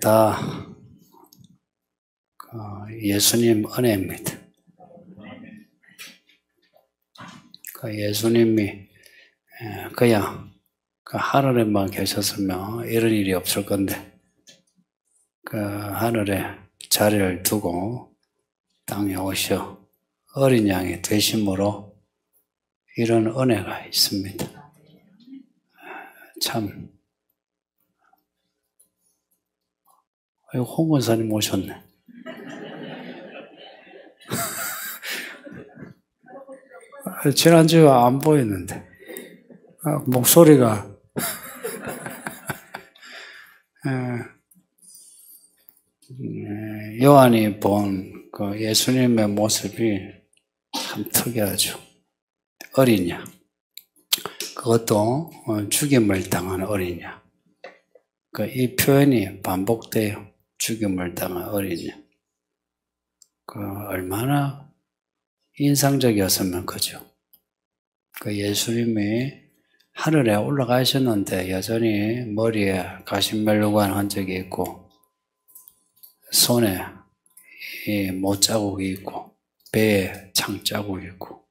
다 예수님 은혜입니다. 예수님이 그냥 하늘에만 계셨으면 이런 일이 없을 건데 하늘에 자리를 두고 땅에 오셔 어린 양이 되심으로 이런 은혜가 있습니다. 참 홍 권사님 오셨네. 지난주에 안 보였는데 목소리가 요한이 본 그 예수님의 모습이 참 특이하죠. 어린 양, 그것도 죽임을 당한 어린 양. 이 표현이 반복돼요. 죽임을 당한 어린 양. 얼마나 인상적이었으면 그죠. 예수님이 하늘에 올라가셨는데 여전히 머리에 가시멜로관 흔적이 있고 손에 못 자국이 있고 배에 창 자국이 있고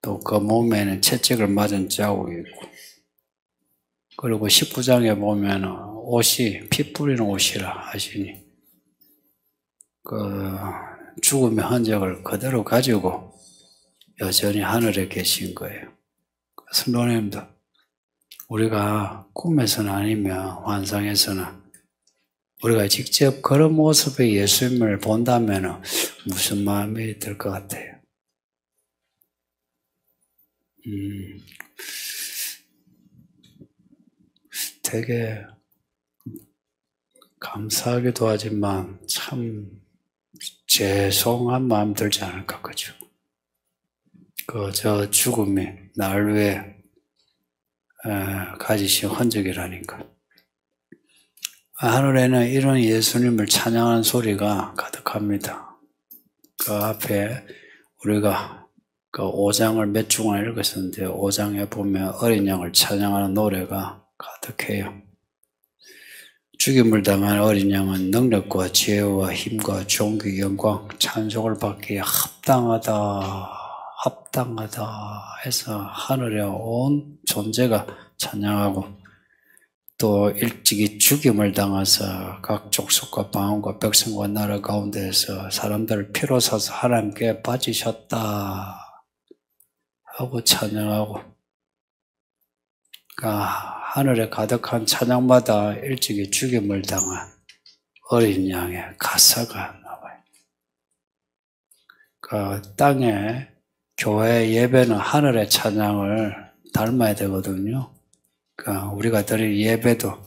또 그 몸에는 채찍을 맞은 자국이 있고 그리고 19장에 보면 옷이 피 뿌리는 옷이라 하시니 죽음의 흔적을 그대로 가지고 여전히 하늘에 계신 거예요. 성도님도 우리가 꿈에서는 아니면 환상에서는 우리가 직접 그런 모습의 예수님을 본다면 무슨 마음이 들 것 같아요? 되게 감사하기도 하지만 참 죄송한 마음 들지 않을까, 그죠? 저 죽음이 날 위해 가지신 흔적이라니까. 하늘에는 이런 예수님을 찬양하는 소리가 가득합니다. 그 앞에 우리가 5장을 몇 주간 읽었었는데 5장에 보면 어린 양을 찬양하는 노래가 가득해요. 죽임을 당한 어린 양은 능력과 지혜와 힘과 존귀, 영광, 찬송을 받기에 합당하다 해서 하늘의 온 존재가 찬양하고 또 일찍이 죽임을 당해서 각 족속과 방언과 백성과 나라 가운데에서 사람들을 피로 사서 하나님께 바치셨다 하고 찬양하고 하늘에 가득한 찬양마다 일찍이 죽임을 당한 어린 양의 가사가 나와요. 땅에 교회 예배는 하늘의 찬양을 닮아야 되거든요. 우리가 드릴 예배도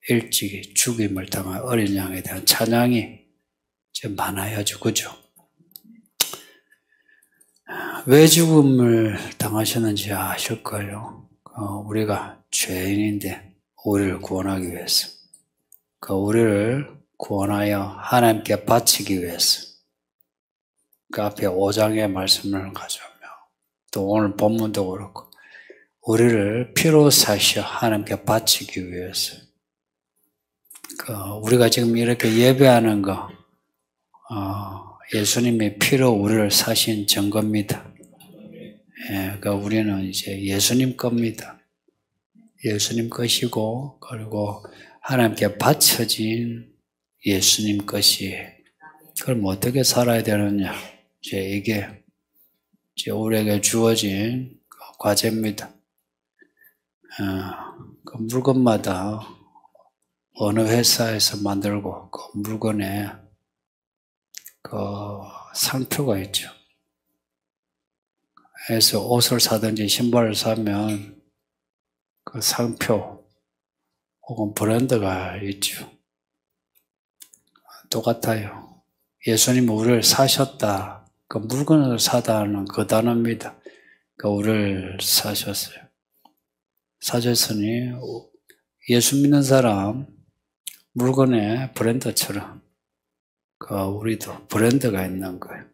일찍이 죽임을 당한 어린 양에 대한 찬양이 좀 많아야죠. 그죠? 왜 죽음을 당하셨는지 아실까요? 우리가 죄인인데 우리를 구원하기 위해서 우리를 구원하여 하나님께 바치기 위해서 앞에 5장의 말씀을 가져오며 또 오늘 본문도 그렇고 우리를 피로 사셔 하나님께 바치기 위해서 우리가 지금 이렇게 예배하는 거 예수님이 피로 우리를 사신 증거입니다. 우리는 이제 예수님 겁니다. 예수님 것이고 그리고 하나님께 바쳐진 예수님 것이에요. 그럼 어떻게 살아야 되느냐? 이게 우리에게 주어진 과제입니다. 그 물건마다 어느 회사에서 만들고 그 물건에 그 상표가 있죠. 그래서 옷을 사든지 신발을 사면 그 상표 혹은 브랜드가 있죠. 똑같아요. 예수님이 우리를 사셨다. 그 물건을 사다는 그 단어입니다. 우리를 사셨어요. 사셨으니 예수 믿는 사람 물건의 브랜드처럼 우리도 브랜드가 있는 거예요.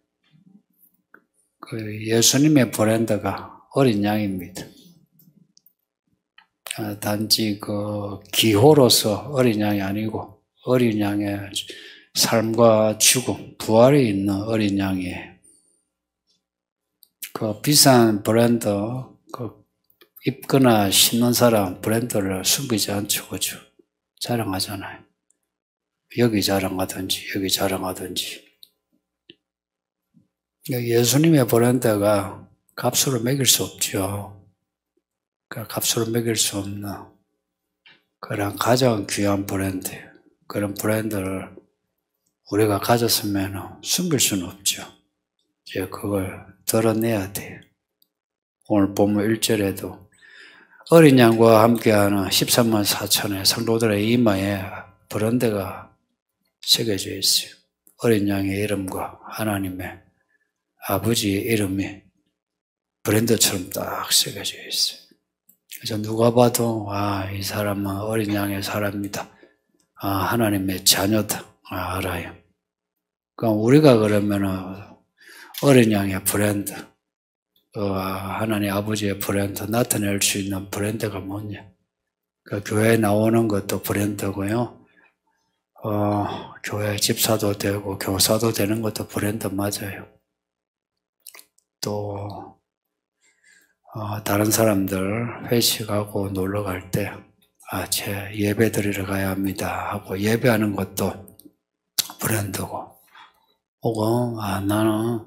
예수님의 브랜드가 어린 양입니다. 단지 그 기호로서 어린 양이 아니고 어린 양의 삶과 죽음, 부활이 있는 어린 양이에요. 그 비싼 브랜드, 그 입거나 신는 사람 브랜드를 숨기지 않죠, 그죠? 자랑하잖아요. 여기 자랑하든지, 여기 자랑하든지. 예수님의 브랜드가 값으로 매길 수 없죠. 그 값으로 매길 수 없는 그런 가장 귀한 브랜드, 그런 브랜드를 우리가 가졌으면 숨길 수는 없죠. 이제 그걸 드러내야 돼요. 오늘 본문 1절에도 어린 양과 함께하는 13만 4천의 성도들의 이마에 브랜드가 새겨져 있어요. 어린 양의 이름과 하나님의 아버지의 이름이 브랜드처럼 딱 새겨져 있어요. 그래서 누가 봐도 이 사람은 어린 양의 사람이다. 하나님의 자녀다. 알아요. 그럼 우리가 그러면은 어린 양의 브랜드, 하나님 아버지의 브랜드, 나타낼 수 있는 브랜드가 뭐냐? 그 교회에 나오는 것도 브랜드고요. 교회 집사도 되고 교사도 되는 것도 브랜드 맞아요. 또 다른 사람들 회식하고 놀러 갈 때 제 예배 드리러 가야 합니다 하고 예배하는 것도 브랜드고, 혹은 나는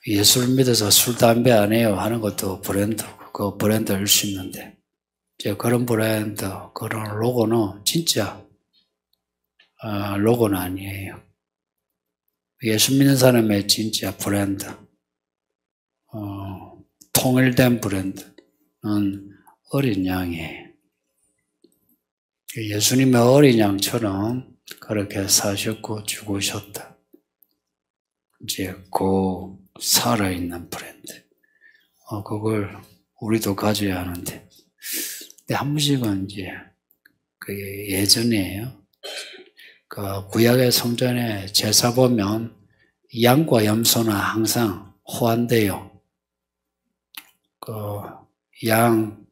예수를 믿어서 술, 담배 안 해요 하는 것도 브랜드고, 그 브랜드일 수 있는데, 이제 그런 브랜드, 그런 로고는 진짜 로고는 아니에요. 예수 믿는 사람의 진짜 브랜드, 통일된 브랜드는 어린 양이에요. 예수님의 어린 양처럼 그렇게 사셨고 죽으셨다. 이제 그 살아있는 브랜드. 그걸 우리도 가져야 하는데. 근데 한 번씩은 이제 그게 예전이에요. 그 구약의 성전에 제사 보면 양과 염소는 항상 호환돼요. 그 양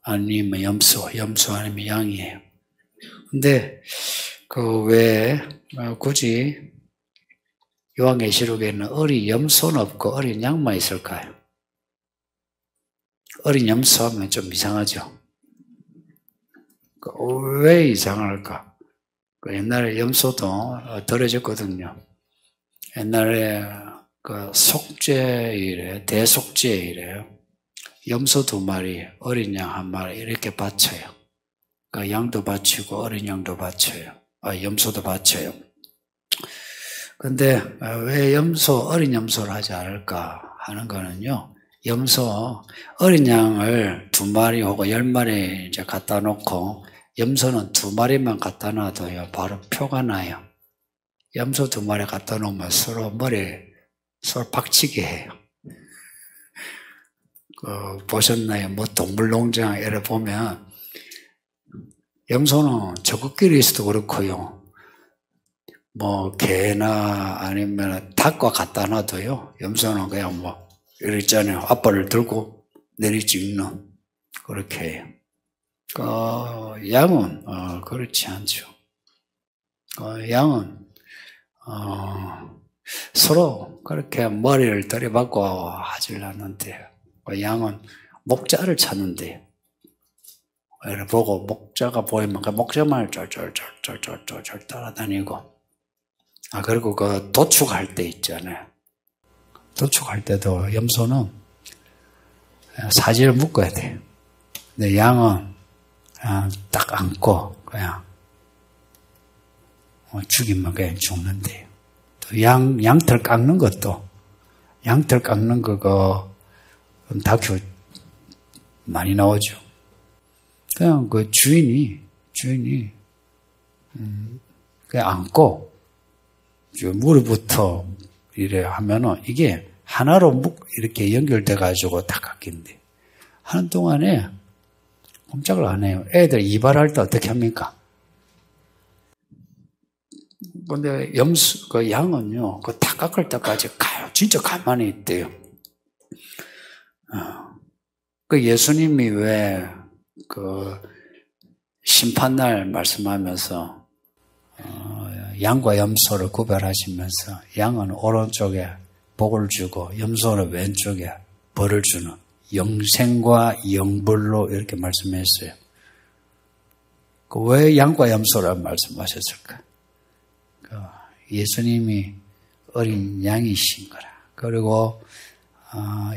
아니면 염소 아니면 양이에요. 근데 그 왜 굳이 요한계시록에는 어린 염소는 없고 어린 양만 있을까요? 어린 염소 하면 좀 이상하죠. 왜 이상할까? 옛날에 염소도 들어졌거든요. 옛날에 그 속죄일에, 대속죄일에요. 염소 2마리, 어린 양 1마리 이렇게 바쳐요. 그러니까 양도 바치고 어린 양도 바쳐요. 염소도 바쳐요. 근데 왜 어린 염소를 하지 않을까 하는 거는요. 어린 양을 2마리 혹은 10마리 이제 갖다 놓고 염소는 2마리만 갖다 놔도요. 바로 표가 나요. 염소 2마리 갖다 놓으면 서로 박치게 해요. 보셨나요? 뭐 동물농장 이래 보면 염소는 저것끼리서도 그렇고요. 뭐 개나 아니면 닭과 갖다 놔도요. 염소는 그냥 뭐 이랬잖아요. 앞발을 들고 내리찍는 그렇게 해요. 양은 그렇지 않죠. 양은 서로 그렇게 머리를 들이받고 하질 않는데, 양은 목자를 찾는데요. 이렇게 보고 목자가 보이면 그 목자만 쫄쫄쫄쫄쫄쫄 따라다니고, 그리고 그 도축할 때 있잖아요. 도축할 때도 염소는 사지를 묶어야 돼요. 근데 양은 그냥 딱 안고 그냥 죽이면 그냥 죽는데요. 또 양털 깎는 것도, 양털 깎는 거 다큐 많이 나오죠. 그냥 그 주인이 그냥 안고 무릎부터 이래 하면은 이게 하나로 이렇게 연결돼 가지고 다 깎인대. 하는 동안에 꼼짝을 안 해요. 애들 이발할 때 어떻게 합니까? 근데 그 양은요, 그 다 깎을 때까지 진짜 가만히 있대요. 그 예수님이 왜 그 심판날 말씀하면서 양과 염소를 구별하시면서 양은 오른쪽에 복을 주고 염소는 왼쪽에 벌을 주는 영생과 영벌로 이렇게 말씀했어요. 왜 양과 염소라고 말씀하셨을까? 예수님이 어린 양이신 거라. 그리고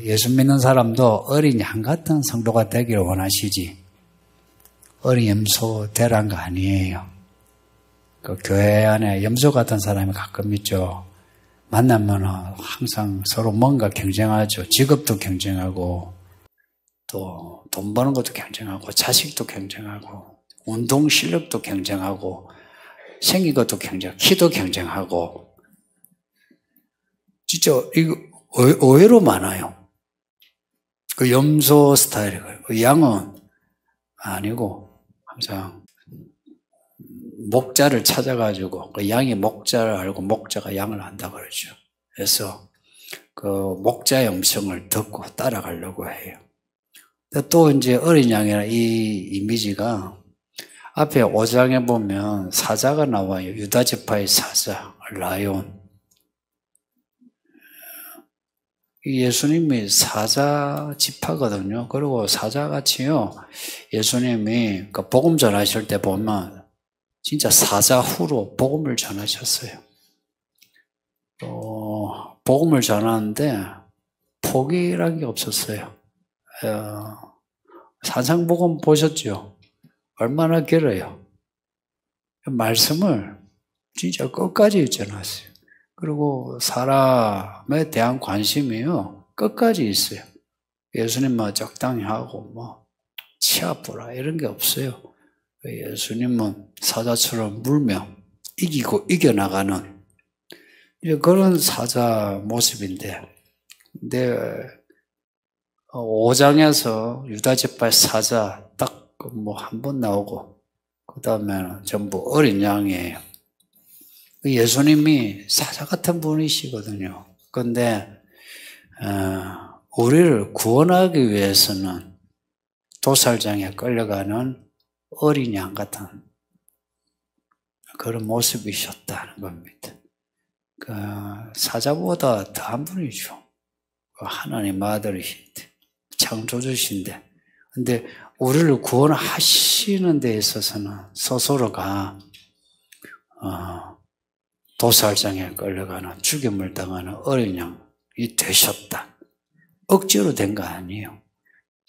예수 믿는 사람도 어린 양 같은 성도가 되기를 원하시지 어린 염소 되란 거 아니에요. 그 교회 안에 염소 같은 사람이 가끔 있죠. 만나면 항상 서로 뭔가 경쟁하죠. 직업도 경쟁하고 또 돈 버는 것도 경쟁하고 자식도 경쟁하고 운동 실력도 경쟁하고 생긴 것도 키도 경쟁하고 진짜 이거 의외로 많아요. 그 염소 스타일이에요. 그 양은 아니고 항상 목자를 찾아가지고 그 양이 목자를 알고 목자가 양을 안다 그러죠. 그래서 그 목자의 음성을 듣고 따라가려고 해요. 또 이제 어린 양이라 이 이미지가 앞에 5장에 보면 사자가 나와요. 유다 지파의 사자, 라이온. 예수님이 사자 지파거든요. 그리고 사자같이요. 예수님이 그 복음 전하실 때 보면 진짜 사자후로 복음을 전하셨어요. 복음을 전하는데 포기라는 게 없었어요. 산상복음 보셨죠? 얼마나 길어요. 말씀을 진짜 끝까지 전했어요. 그리고 사람에 대한 관심이요. 끝까지 있어요. 예수님 적당히 하고 치아부라 이런 게 없어요. 예수님은 사자처럼 물며 이기고 이겨나가는 그런 사자 모습인데 근데 5장에서 유다지파 사자 딱 한 번 나오고 그 다음에는 전부 어린 양이에요. 예수님이 사자 같은 분이시거든요. 그런데 우리를 구원하기 위해서는 도살장에 끌려가는 어린 양 같은 그런 모습이셨다는 겁니다. 그 사자보다 더한 분이죠. 하나님 아들이신데 창조주신데 근데 우리를 구원하시는 데 있어서는 스스로가 도살장에 끌려가는 죽임을 당하는 어린 양이 되셨다. 억지로 된 거 아니에요.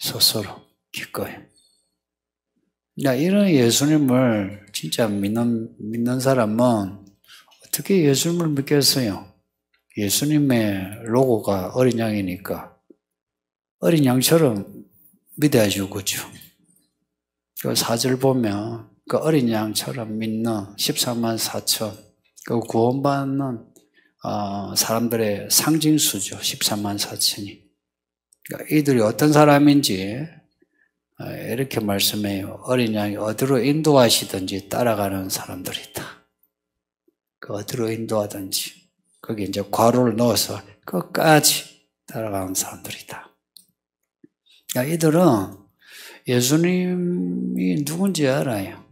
스스로 기꺼이. 이런 예수님을 진짜 믿는 사람은 어떻게 예수님을 믿겠어요? 예수님의 로고가 어린 양이니까 어린 양처럼 믿어야죠, 그죠? 그 4절 보면 그 어린 양처럼 믿는 14만 4천 그 구원받는 사람들의 상징수죠. 14만 4천이. 그러니까 이들이 어떤 사람인지 이렇게 말씀해요. 어린 양이 어디로 인도하시든지 따라가는 사람들이다. 그 어디로 인도하든지 거기 이제 괄호를 넣어서 끝까지 따라가는 사람들이다. 그러니까 이들은 예수님이 누군지 알아요.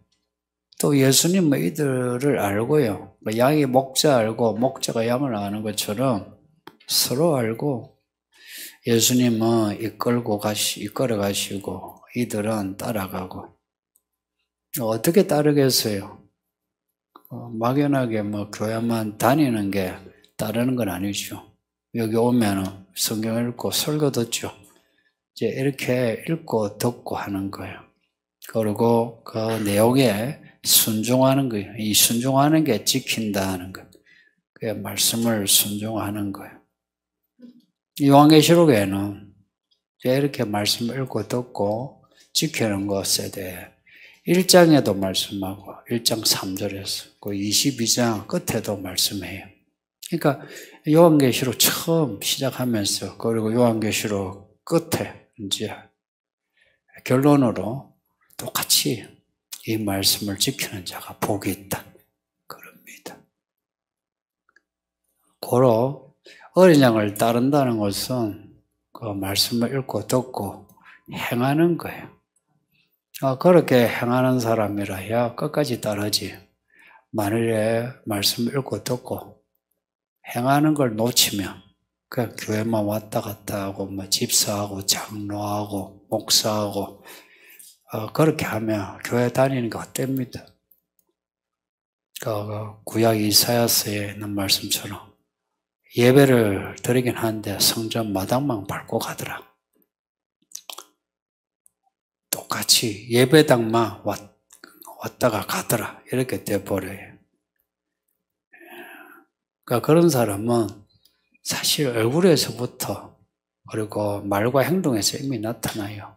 또 예수님은 이들을 알고요. 양이 목자 알고 목자가 양을 아는 것처럼 서로 알고 예수님은 이끌어 가시고 이들은 따라가고 어떻게 따르겠어요? 막연하게 교회만 다니는 게 따르는 건 아니죠. 여기 오면 성경 읽고 설교 듣죠. 이제 이렇게 읽고 듣고 하는 거예요. 그리고 그 내용에 순종하는 거예요. 이 순종하는 게 지킨다는 거예요. 그 말씀을 순종하는 거예요. 요한계시록에는 이렇게 말씀을 읽고 듣고 지키는 것에 대해 1장에도 말씀하고 1장 3절에서 그 22장 끝에도 말씀해요. 그러니까 요한계시록 처음 시작하면서 그리고 요한계시록 끝에 이제 결론으로 똑같이 이 말씀을 지키는 자가 복이 있다. 그럽니다. 고로 어린 양을 따른다는 것은 그 말씀을 읽고 듣고 행하는 거예요. 그렇게 행하는 사람이라야 끝까지 따르지. 만일에 말씀 읽고 듣고 행하는 걸 놓치면 그냥 교회만 왔다 갔다 하고 뭐 집사하고 장로하고 목사하고 그렇게 하면 교회 다니는 게 헛됩니다. 구약 이사야서에 있는 말씀처럼 예배를 드리긴 하는데 성전 마당만 밟고 가더라. 똑같이 예배당만 왔다가 가더라. 이렇게 돼버려요. 그러니까 그런 사람은 사실 얼굴에서부터 그리고 말과 행동에서 이미 나타나요.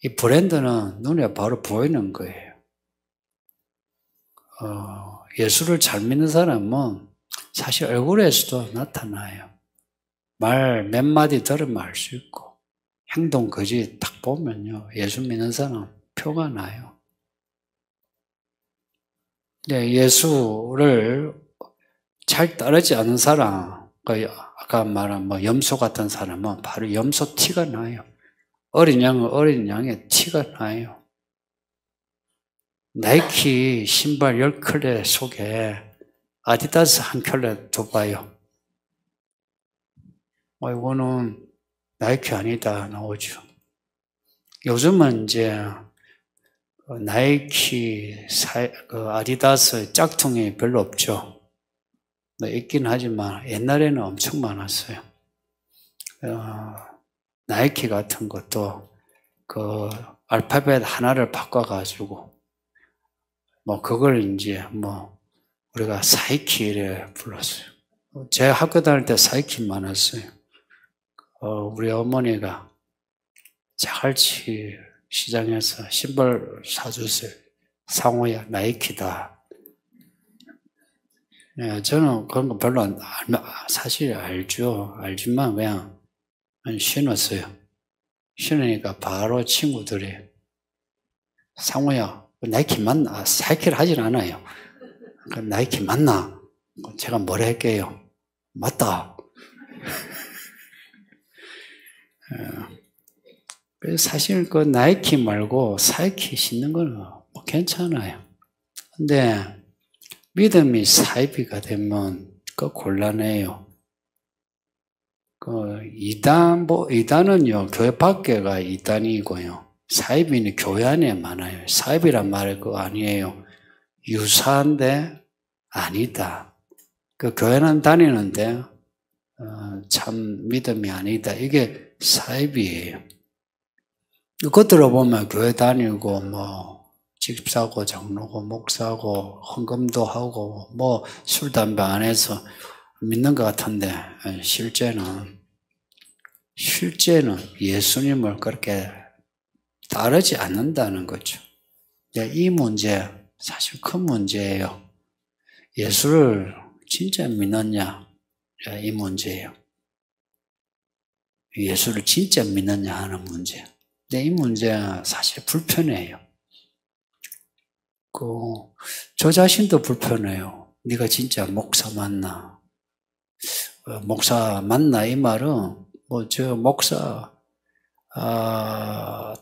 이 브랜드는 눈에 바로 보이는 거예요. 예수를 잘 믿는 사람은 사실 얼굴에서도 나타나요. 말 몇 마디 들으면 알 수 있고 행동 거지 딱 보면요. 예수 믿는 사람 표가 나요. 근데 예수를 잘 따르지 않은 사람, 아까 말한 염소 같은 사람은 바로 염소 티가 나요. 어린 양은 어린 양의 티가 나요. 나이키 신발 10켤레 속에 아디다스 한 켤레 둬봐요. 이거는 나이키 아니다 나오죠. 요즘은 이제 나이키, 아디다스 짝퉁이 별로 없죠. 있긴 하지만 옛날에는 엄청 많았어요. 나이키 같은 것도 그 알파벳 하나를 바꿔가지고 그걸 이제 우리가 사이키를 불렀어요. 제 학교 다닐 때 사이키 많았어요. 우리 어머니가 자갈치 시장에서 신발 사주세요. 상호야 나이키다. 네, 저는 그런 거 별로 사실 알죠. 알지만 그냥 신었어요. 신으니까 바로 친구들이 상호야 나이키 맞나? 사이키를 하진 않아요. 나이키 맞나? 제가 뭐라 할게요. 맞다. 사실 그 나이키 말고 사이키 신는 거는 괜찮아요. 근데 믿음이 사이비가 되면 곤란해요. 이단은요, 교회 밖에가 이단이고요. 사이비는 교회 안에 많아요. 사이비란 말이 그거 아니에요. 유사한데 아니다. 교회는 다니는데 참 믿음이 아니다. 이게 사이비예요. 그거 들어보면 교회 다니고 집사고 장로고 목사고 헌금도 하고 술 담배 안 해서 믿는 것 같은데 실제는 예수님을 그렇게 따르지 않는다는 거죠. 이 문제 사실 큰 문제예요. 예수를 진짜 믿느냐 이 문제예요. 예수를 진짜 믿느냐 하는 문제. 근데 이 문제는 사실 불편해요. 저 자신도 불편해요. 네가 진짜 목사 맞나? 목사 맞나? 이 말은 목사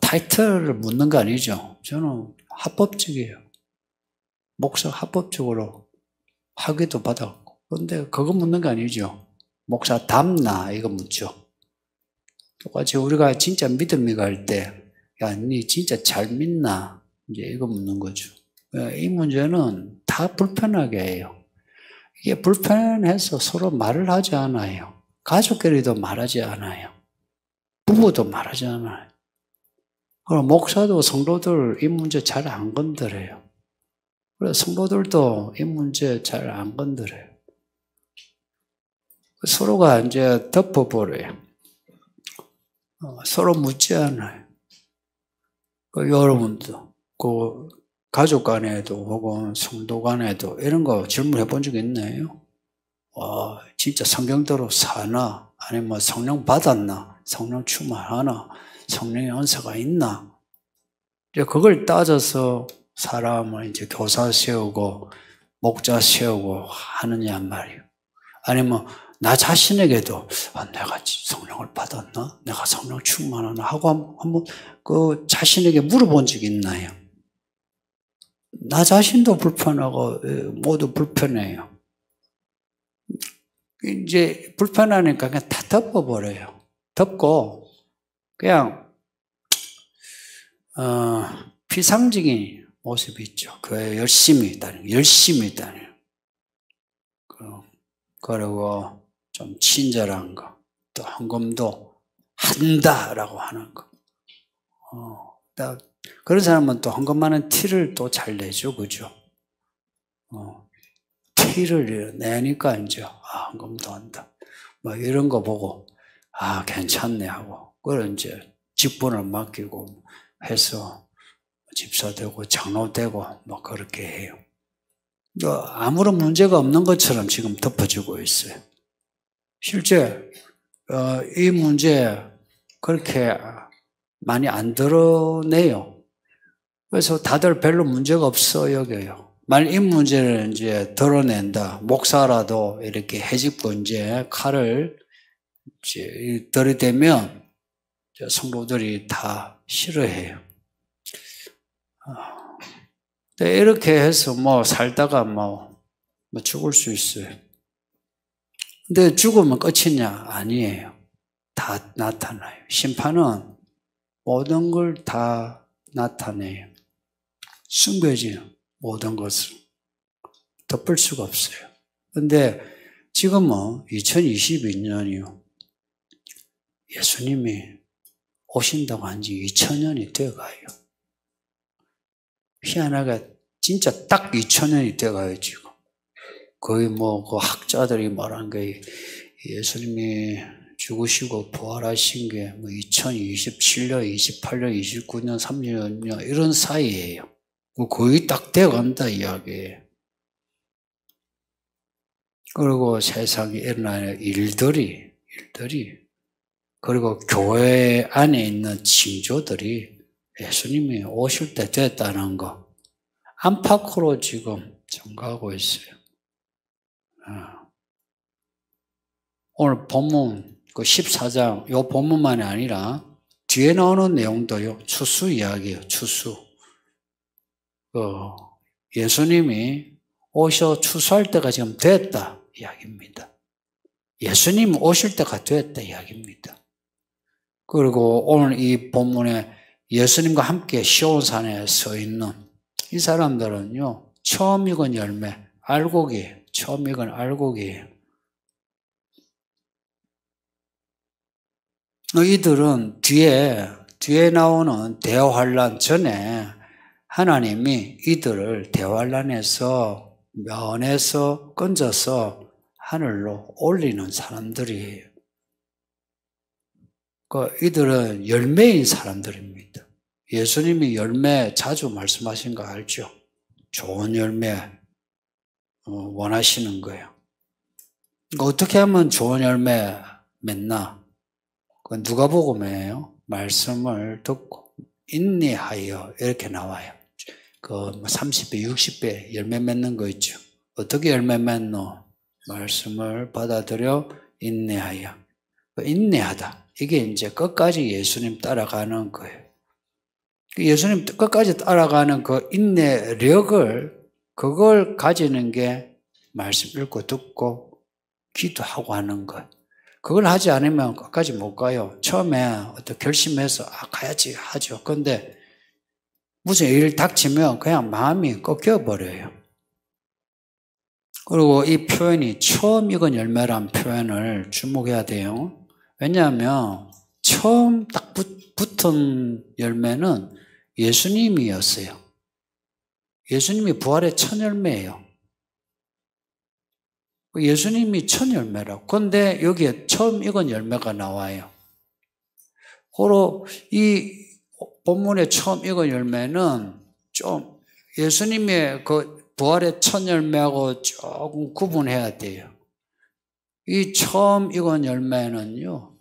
타이틀을 묻는 거 아니죠. 저는 합법적이에요. 목사 합법적으로 학위도 받았고. 그런데 그거 묻는 거 아니죠. 목사 답나? 이거 묻죠. 똑같이 우리가 진짜 믿음이 갈 때, 야, 니 진짜 잘 믿나? 이제 이거 묻는 거죠. 이 문제는 다 불편하게 해요. 이게 불편해서 서로 말을 하지 않아요. 가족끼리도 말하지 않아요. 부부도 말하지 않아요. 그럼 목사도 성도들 이 문제 잘 안 건드려요. 그래서 성도들도 이 문제 잘 안 건드려요. 서로가 이제 덮어버려요. 서로 묻지 않아요. 여러분도 가족 간에도 혹은 성도 간에도 이런 거 질문해 본 적 있나요? 진짜 성경대로 사나? 아니면 성령 받았나? 성령 충만하나? 성령의 은사가 있나? 이제 그걸 따져서 사람을 이제 교사 세우고 목자 세우고 하느냐 말이에요. 아니면 나 자신에게도 내가 성령을 받았나? 내가 성령 충만하나? 하고 한번 그 자신에게 물어본 적이 있나요? 나 자신도 불편하고 모두 불편해요. 이제 불편하니까 그냥 다 덮어버려요. 덮고 그냥 피상적인 모습이 있죠. 교회 열심히 다녀요. 그리고 좀 친절한 거, 또 헌금도 한다라고 하는 거. 그런 사람은 또 헌금하는 티를 또 잘 내죠, 그죠? 티를 내니까 이제 헌금도 한다. 뭐 이런 거 보고 괜찮네 하고, 그걸 이제 직분을 맡기고 해서 집사 되고 장로 되고 뭐 그렇게 해요. 아무런 문제가 없는 것처럼 지금 덮어지고 있어요. 실제 이 문제 그렇게 많이 안 드러내요. 그래서 다들 별로 문제가 없어 여겨요. 만약 이 문제를 이제 드러낸다, 목사라도 이렇게 해집고 이제 칼을 이제 들이대면 성도들이 다 싫어해요. 이렇게 해서 뭐 살다가 뭐 죽을 수 있어요. 근데 죽으면 끝이냐? 아니에요. 다 나타나요. 심판은 모든 걸 다 나타내요. 숨겨지요. 모든 것을. 덮을 수가 없어요. 근데 지금은 2022년이요. 예수님이 오신다고 한 지 2000년이 되어가요. 희한하게 진짜 딱 2000년이 돼가요, 지금. 거의 뭐, 그 학자들이 말한 게 예수님이 죽으시고 부활하신 게 뭐 2027년, 28년, 29년, 30년 이런 사이예요. 거의 딱 돼간다, 이야기예요. 그리고 세상에 일어나는 일들이, 그리고 교회 안에 있는 징조들이 예수님이 오실 때 됐다는 거 안팎으로 지금 증가하고 있어요. 오늘 본문 그 14장 요 본문만이 아니라 뒤에 나오는 내용도요. 추수 이야기예요. 추수. 예수님이 오셔 추수할 때가 지금 됐다 이야기입니다. 예수님 오실 때가 됐다 이야기입니다. 그리고 오늘 이 본문에 예수님과 함께 시온산에 서 있는 이 사람들은요, 처음 익은 열매, 알곡이에요. 처음 익은 알곡이에요. 이들은 뒤에 나오는 대환란 전에 하나님이 이들을 대환란에서 면에서 건져서 하늘로 올리는 사람들이에요. 이들은 열매인 사람들입니다. 예수님이 열매 자주 말씀하신 거 알죠? 좋은 열매 원하시는 거예요. 어떻게 하면 좋은 열매 맺나? 누가복음에요. 말씀을 듣고 인내하여 이렇게 나와요. 30배, 60배 열매 맺는 거 있죠. 어떻게 열매 맺노? 말씀을 받아들여 인내하여. 인내하다. 이게 이제 끝까지 예수님 따라가는 거예요. 예수님 끝까지 따라가는 그 인내력을, 그걸 가지는 게 말씀 읽고 듣고 기도하고 하는 거예요. 그걸 하지 않으면 끝까지 못 가요. 처음에 어떤 결심해서 가야지 하죠. 그런데 무슨 일 닥치면 그냥 마음이 꺾여버려요. 그리고 이 표현이 처음 익은 열매라는 표현을 주목해야 돼요. 왜냐하면 처음 딱 붙은 열매는 예수님이었어요. 예수님이 부활의 첫 열매예요. 예수님이 첫 열매라고. 그런데 여기에 처음 익은 열매가 나와요. 고로 이 본문의 처음 익은 열매는 좀 예수님의 그 부활의 첫 열매하고 조금 구분해야 돼요. 이 처음 익은 열매는요,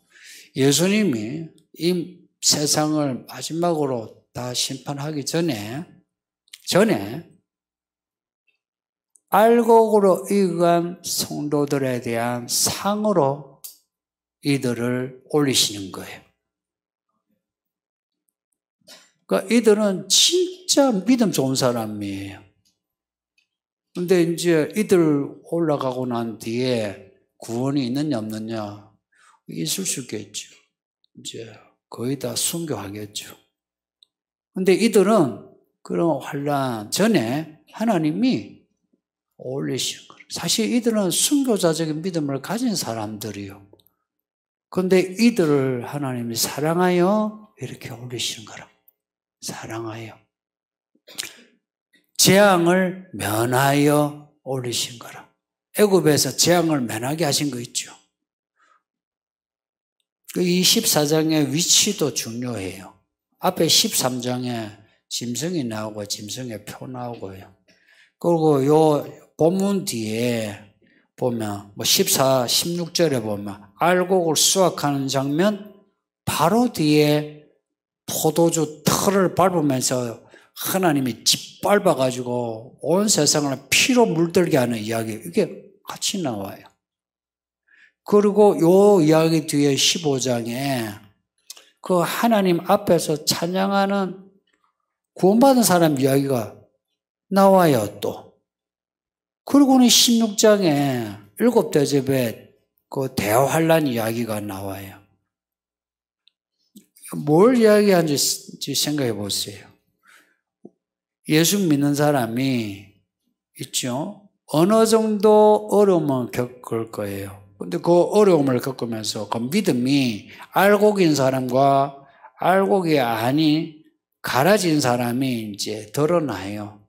예수님이 이 세상을 마지막으로 다 심판하기 전에 알곡으로 익은 성도들에 대한 상으로 이들을 올리시는 거예요. 그러니까 이들은 진짜 믿음 좋은 사람이에요. 근데 이제 이들 올라가고 난 뒤에 구원이 있느냐 없느냐 있을 수 있겠죠. 이제 거의 다 순교하겠죠. 근데 이들은 그런 환난 전에 하나님이 올리신 거예요. 사실 이들은 순교자적인 믿음을 가진 사람들이요. 그런데 이들을 하나님이 사랑하여 이렇게 올리시는 거라. 사랑하여. 재앙을 면하여 올리신 거라. 애굽에서 재앙을 면하게 하신 거 있죠. 그 24장의 위치도 중요해요. 앞에 13장에 짐승이 나오고 짐승의 표 나오고요. 그리고 요 본문 뒤에 보면 14, 16절에 보면 알곡을 수확하는 장면 바로 뒤에 포도주 털을 밟으면서 하나님이 짓밟아가지고 온 세상을 피로 물들게 하는 이야기 이게 같이 나와요. 그리고 요 이야기 뒤에 15장에 그 하나님 앞에서 찬양하는 구원받은 사람 이야기가 나와요 또. 그리고는 16장에 7대접의 그 대환란 이야기가 나와요. 뭘 이야기하는지 생각해 보세요. 예수 믿는 사람이 있죠. 어느 정도 어려움을 겪을 거예요. 근데 그 어려움을 겪으면서 그 믿음이 알곡인 사람과 알곡이 아닌 갈아진 사람이 이제 드러나요.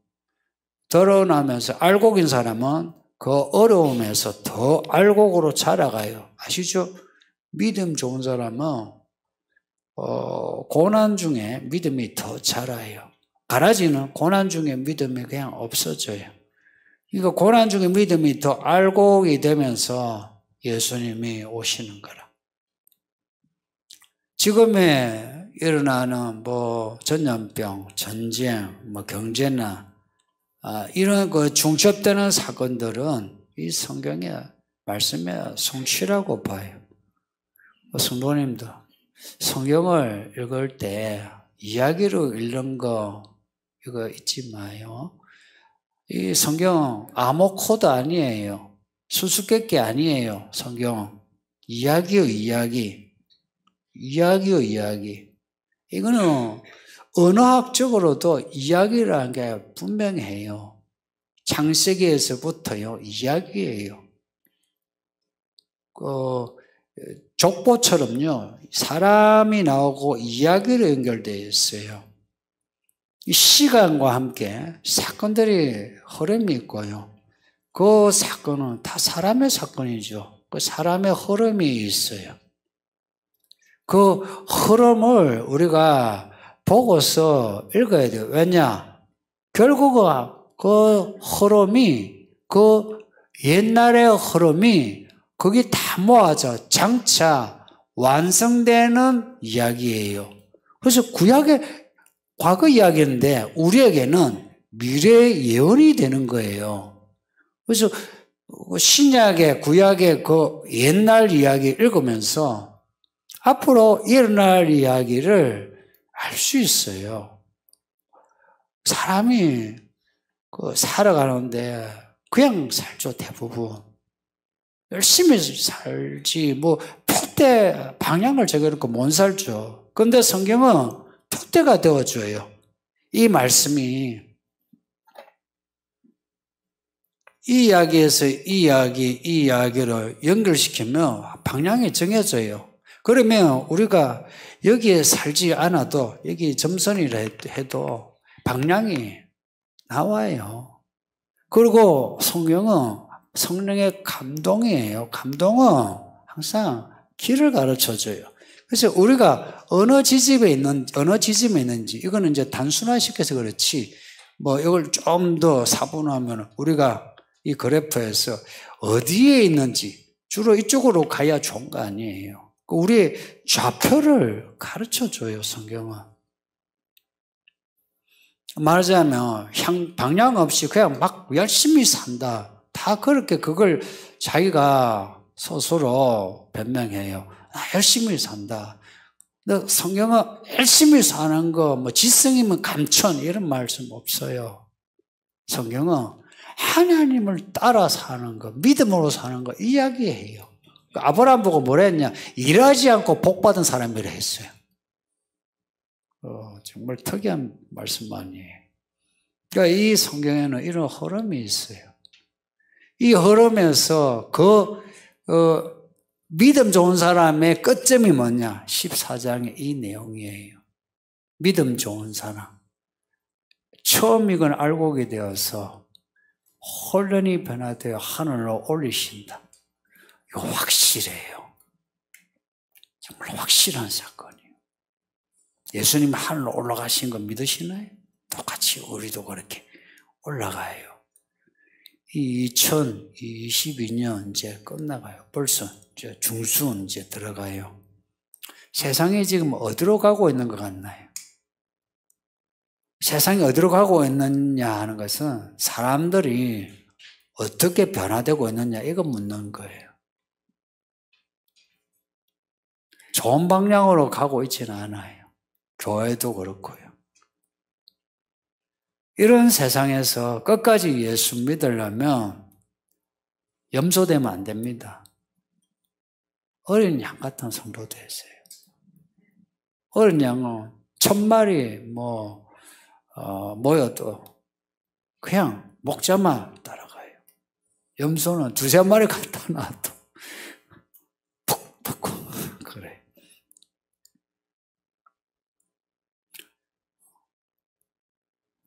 드러나면서 알곡인 사람은 그 어려움에서 더 알곡으로 자라가요. 아시죠? 믿음 좋은 사람은 고난 중에 믿음이 더 자라요. 갈아지는 고난 중에 믿음이 그냥 없어져요. 그러니까 고난 중에 믿음이 더 알곡이 되면서 예수님이 오시는 거라. 지금에 일어나는 전염병, 전쟁, 경제나 이런 그 중첩되는 사건들은 이 성경의 말씀의 성취라고 봐요. 성도님들, 성경을 읽을 때 이야기로 읽는 거 이거 잊지 마요. 이 성경 암호 코드 아니에요. 수수께끼 아니에요. 성경 이야기요 이야기. 이야기요 이야기. 이거는 언어학적으로도 이야기라는 게 분명해요. 창세기에서부터요 이야기예요. 족보처럼요 사람이 나오고 이야기로 연결되어 있어요. 이 시간과 함께 사건들이 흐름이 있고요. 그 사건은 다 사람의 사건이죠. 그 사람의 흐름이 있어요. 그 흐름을 우리가 보고서 읽어야 돼요. 왜냐? 결국은 그 흐름이, 그 옛날의 흐름이 거기 다 모아져 장차 완성되는 이야기예요. 그래서 구약의 과거 이야기인데 우리에게는 미래의 예언이 되는 거예요. 그래서 신약의 구약의 그 옛날 이야기 읽으면서 앞으로 일어날 이야기를 알 수 있어요. 사람이 살아가는데 그냥 살죠, 대부분. 열심히 살지, 풋대 방향을 정해놓고 못 살죠. 근데 성경은 풋대가 되어줘요. 이 말씀이 이 이야기에서 이 이야기를 연결시키면 방향이 정해져요. 그러면 우리가 여기에 살지 않아도 여기 점선이라 해도 방향이 나와요. 그리고 성경은 성령의 감동이에요. 감동은 항상 길을 가르쳐줘요. 그래서 우리가 어느 지점에 있는지 이거는 이제 단순화시켜서 그렇지 이걸 좀 더 사분하면 우리가 이 그래프에서 어디에 있는지 주로 이쪽으로 가야 좋은 거 아니에요. 우리의 좌표를 가르쳐줘요, 성경은. 말하자면 방향 없이 그냥 막 열심히 산다. 다 그렇게 그걸 자기가 스스로 변명해요. 열심히 산다. 근데 성경은 열심히 사는 거, 뭐 지성이면 감천 이런 말씀 없어요. 성경은 하나님을 따라 사는 거, 믿음으로 사는 거 이야기해요. 아브라함 보고 뭐라 했냐? 일하지 않고 복받은 사람이라 했어요. 정말 특이한 말씀 아니에요. 그러니까 이 성경에는 이런 흐름이 있어요. 이 흐름에서 믿음 좋은 사람의 끝점이 뭐냐? 14장의 이 내용이에요. 믿음 좋은 사람. 처음 이건 알고 오게 되어서 혼란이 변화되어 하늘로 올리신다. 이거 확실해요. 정말 확실한 사건이에요. 예수님이 하늘로 올라가신 거 믿으시나요? 똑같이 우리도 그렇게 올라가요. 이 2022년 이제 끝나가요. 벌써 이제 중순 이제 들어가요. 세상이 지금 어디로 가고 있는 것 같나요? 세상이 어디로 가고 있느냐 하는 것은 사람들이 어떻게 변화되고 있느냐 이거 묻는 거예요. 좋은 방향으로 가고 있지는 않아요. 교회도 그렇고요. 이런 세상에서 끝까지 예수 믿으려면 염소되면 안 됩니다. 어린 양 같은 성도 되세요. 어린 양은 1000마리 모여도 그냥 목자만 따라가요. 염소는 2-3마리 갖다 놔도 푹푹 그래.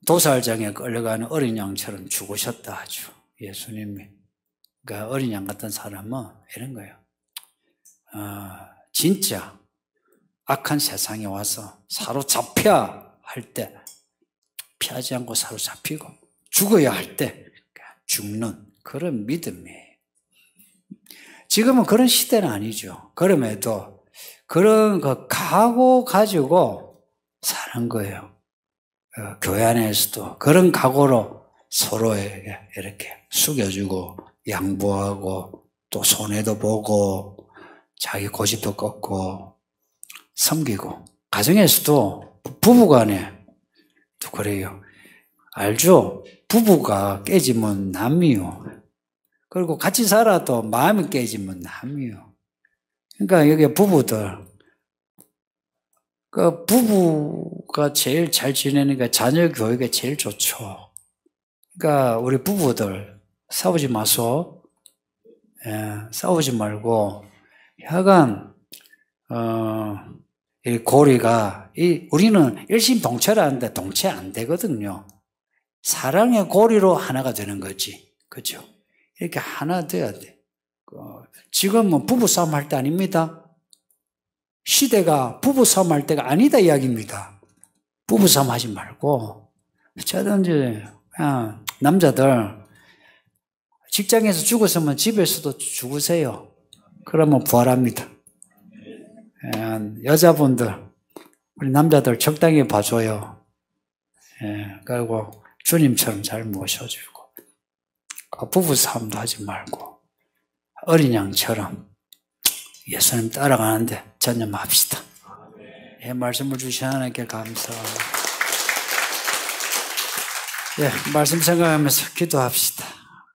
도살장에 끌려가는 어린 양처럼 죽으셨다 하죠. 예수님이. 그러니까 어린 양 같은 사람은 이런 거예요. 진짜 악한 세상에 와서 사로잡혀야 할 때 피하지 않고 사로잡히고 죽어야 할 때 죽는 그런 믿음이에요. 지금은 그런 시대는 아니죠. 그럼에도 그런 각오 가지고 사는 거예요. 교회 안에서도 그런 각오로 서로에게 이렇게 숙여주고 양보하고 또 손해도 보고 자기 고집도 꺾고 섬기고 가정에서도 부부간에 또 그래요. 알죠? 부부가 깨지면 남이요. 그리고 같이 살아도 마음이 깨지면 남이요. 그러니까 여기 부부들 그 부부가 제일 잘 지내니까 자녀 교육에 제일 좋죠. 그러니까 우리 부부들 싸우지 마소. 싸우지 말고 하여간 이 고리가 우리는 일심동체라는데 동체 안 되거든요. 사랑의 고리로 하나가 되는 거지. 그렇죠? 이렇게 하나 돼야 돼. 지금은 부부싸움 할 때 아닙니다. 시대가 부부싸움 할 때가 아니다 이야기입니다. 부부싸움 하지 말고 어쩌든지 그냥 남자들 직장에서 죽었으면 집에서도 죽으세요. 그러면 부활합니다. 여자분들 우리 남자들 적당히 봐줘요. 그리고 주님처럼 잘 모셔주고 부부싸움도 하지 말고 어린 양처럼 예수님 따라가는데 전념합시다. 말씀을 주신 하나님께 감사합니다. 말씀 생각하면서 기도합시다.